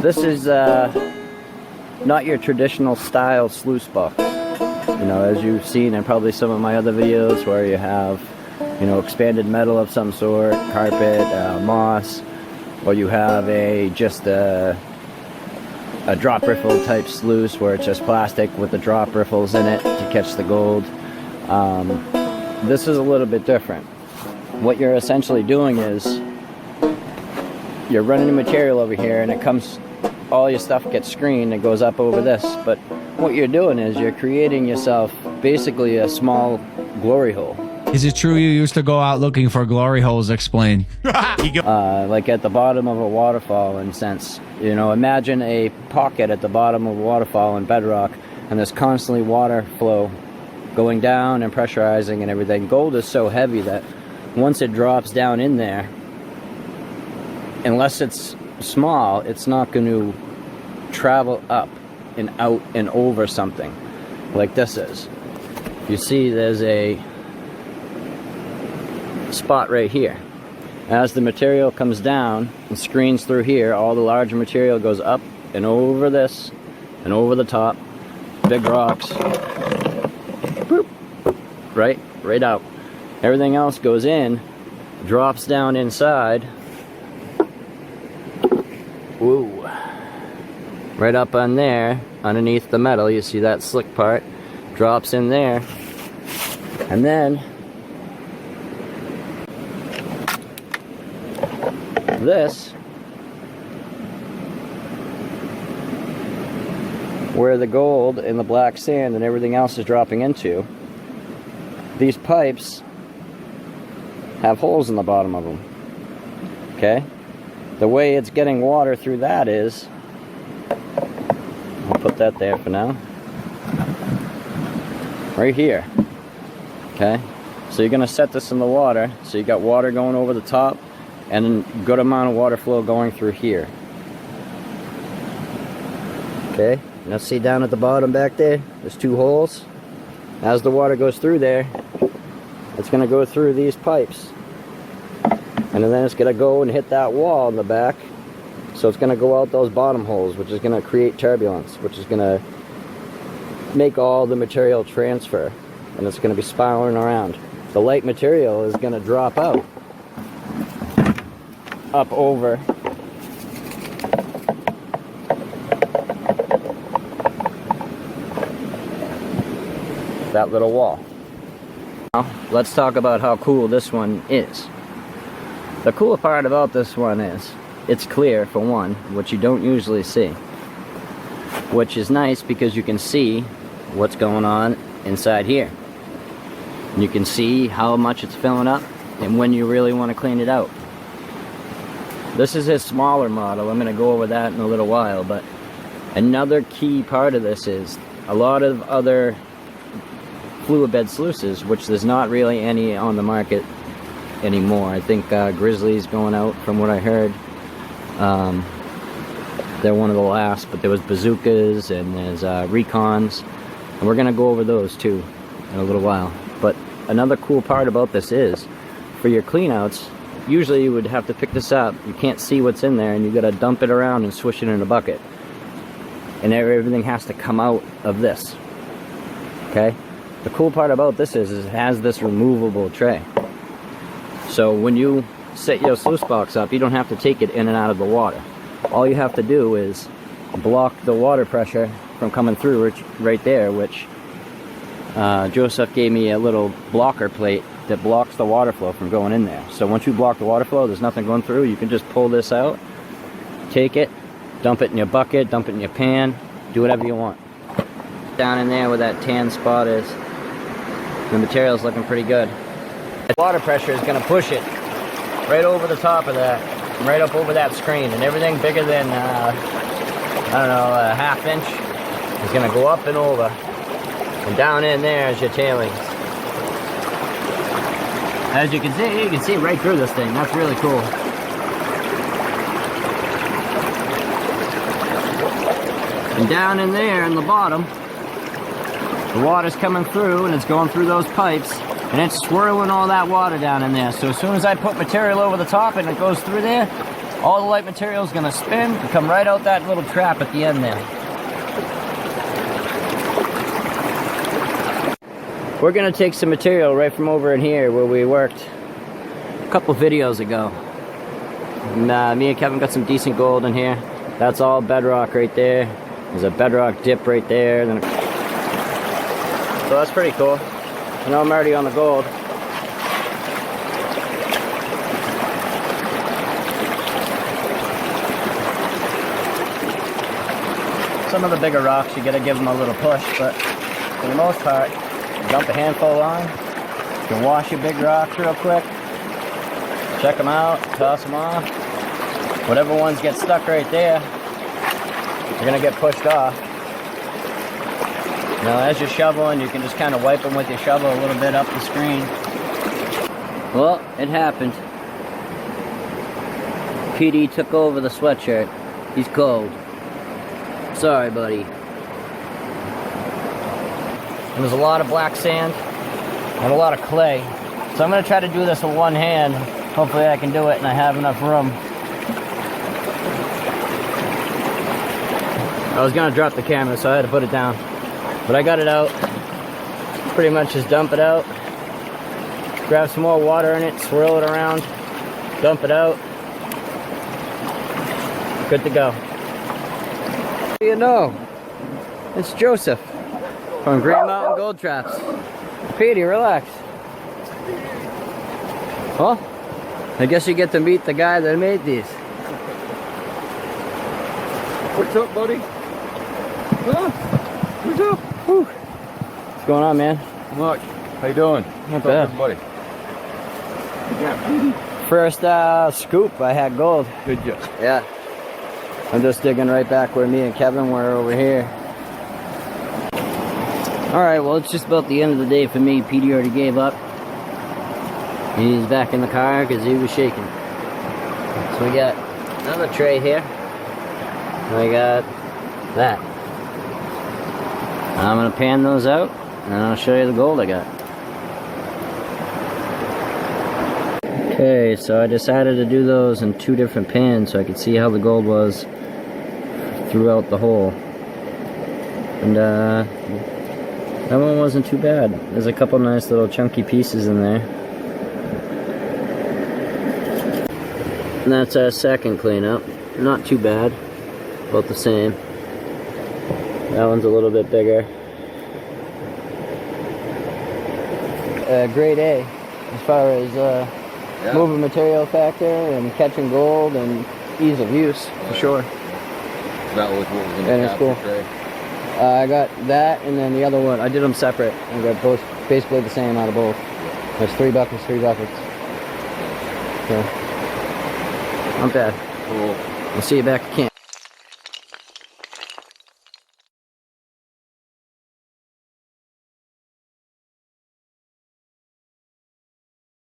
This is not your traditional style sluice box. You know, as you've seen in probably some of my other videos where you have, you know, expanded metal of some sort, carpet, moss, or you have just a drop riffle type sluice where it's just plastic with the drop riffles in it to catch the gold. This is a little bit different. What you're essentially doing is you're running the material over here, and it comes, all your stuff gets screened and goes up over this. But what you're doing is you're creating yourself basically a small glory hole. Is it true you used to go out looking for glory holes? Explain. Like at the bottom of a waterfall, in a sense. You know, imagine a pocket at the bottom of a waterfall in bedrock, and there's constantly water flow going down and pressurizing and everything. Gold is so heavy that once it drops down in there, unless it's small, it's not going to travel up and out and over something like this is. You see there's a spot right here. As the material comes down and screens through here, all the larger material goes up and over this and over the top. Big rocks. Boop. Right out. Everything else goes in, drops down inside. Woo. Right up on there, underneath the metal, you see that slick part, drops in there, and then this, where the gold and the black sand and everything else is dropping into, these pipes have holes in the bottom of them. Okay? The way it's getting water through that is, I'll put that there for now, right here. Okay? So you're going to set this in the water, so you got water going over the top and a good amount of water flow going through here. Okay? Now see down at the bottom back there, there's two holes. As the water goes through there, it's going to go through these pipes. And then it's going to go and hit that wall in the back. So it's going to go out those bottom holes, which is going to create turbulence, which is going to make all the material transfer. And it's going to be spiraling around. The light material is going to drop out up over that little wall. Now, let's talk about how cool this one is. The cool part about this one is it's clear, for one, which you don't usually see, which is nice because you can see what's going on inside here. You can see how much it's filling up and when you really want to clean it out. This is his smaller model. I'm going to go over that in a little while, but another key part of this is a lot of other fluid bed sluices, which there's not really any on the market anymore. I think Grizzly's going out from what I heard. They're one of the last, but there was bazookas and there's recons, and we're gonna go over those too in a little while. But another cool part about this is for your cleanouts, usually you would have to pick this up, you can't see what's in there, and you gotta dump it around and swish it in a bucket, and everything has to come out of this. Okay, the cool part about this is it has this removable tray. So when you set your sluice box up, you don't have to take it in and out of the water. All you have to do is block the water pressure from coming through right there, which Joseph gave me a little blocker plate that blocks the water flow from going in there. So once you block the water flow, there's nothing going through. You can just pull this out, take it, dump it in your bucket, dump it in your pan, do whatever you want. Down in there where that tan spot is, the material's looking pretty good. The water pressure is going to push it right over the top of that, right up over that screen, and everything bigger than, I don't know, a ½ inch is going to go up and over. And down in there is your tailings. As you can see right through this thing. That's really cool. And down in there in the bottom, the water's coming through and it's going through those pipes. And it's swirling all that water down in there. So as soon as I put material over the top and it goes through there, all the light material is gonna spin and come right out that little trap at the end there. We're gonna take some material right from over in here where we worked a couple videos ago. And me and Kevin got some decent gold in here. That's all bedrock right there. There's a bedrock dip right there. So that's pretty cool. I know I'm already on the gold. Some of the bigger rocks, you gotta give them a little push, but for the most part, dump a handful on. You can wash your big rocks real quick. Check them out, toss them off. Whatever ones get stuck right there, they're gonna get pushed off. Now as you're shoveling, you can just kind of wipe them with your shovel a little bit up the screen. Well, it happened. PD took over the sweatshirt. He's cold. Sorry, buddy. And there's a lot of black sand and a lot of clay. So I'm gonna try to do this with one hand. Hopefully I can do it and I have enough room. I was gonna drop the camera, so I had to put it down. But I got it out. Pretty much just dump it out. Grab some more water in it, swirl it around, dump it out. Good to go. What do you know? It's Joseph from Green Mountain Gold Traps. Petey, relax. Well, I guess you get to meet the guy that made these. What's up, buddy? What's up? Whew. What's going on, man? Look, how you doing? Not What's up, bad. everybody? First scoop, I had gold. Good job. Yeah. I'm just digging right back where me and Kevin were over here. Alright, well, it's just about the end of the day for me. Petey already gave up. He's back in the car because he was shaking. So we got another tray here. And we got that. I'm going to pan those out and I'll show you the gold I got. Okay, so I decided to do those in 2 different pans so I could see how the gold was throughout the hole. And that one wasn't too bad. There's a couple nice little chunky pieces in there. And that's our second cleanup. Not too bad. About the same. That one's a little bit bigger. Grade A as far as moving material factor and catching gold and ease of use, for sure. That was what was in the And it's cool. tray. I got that and then the other one. I did them separate. I got both basically the same out of both. There's 3 buckets, 3 buckets. So, not bad. Cool. I'll see you back at camp.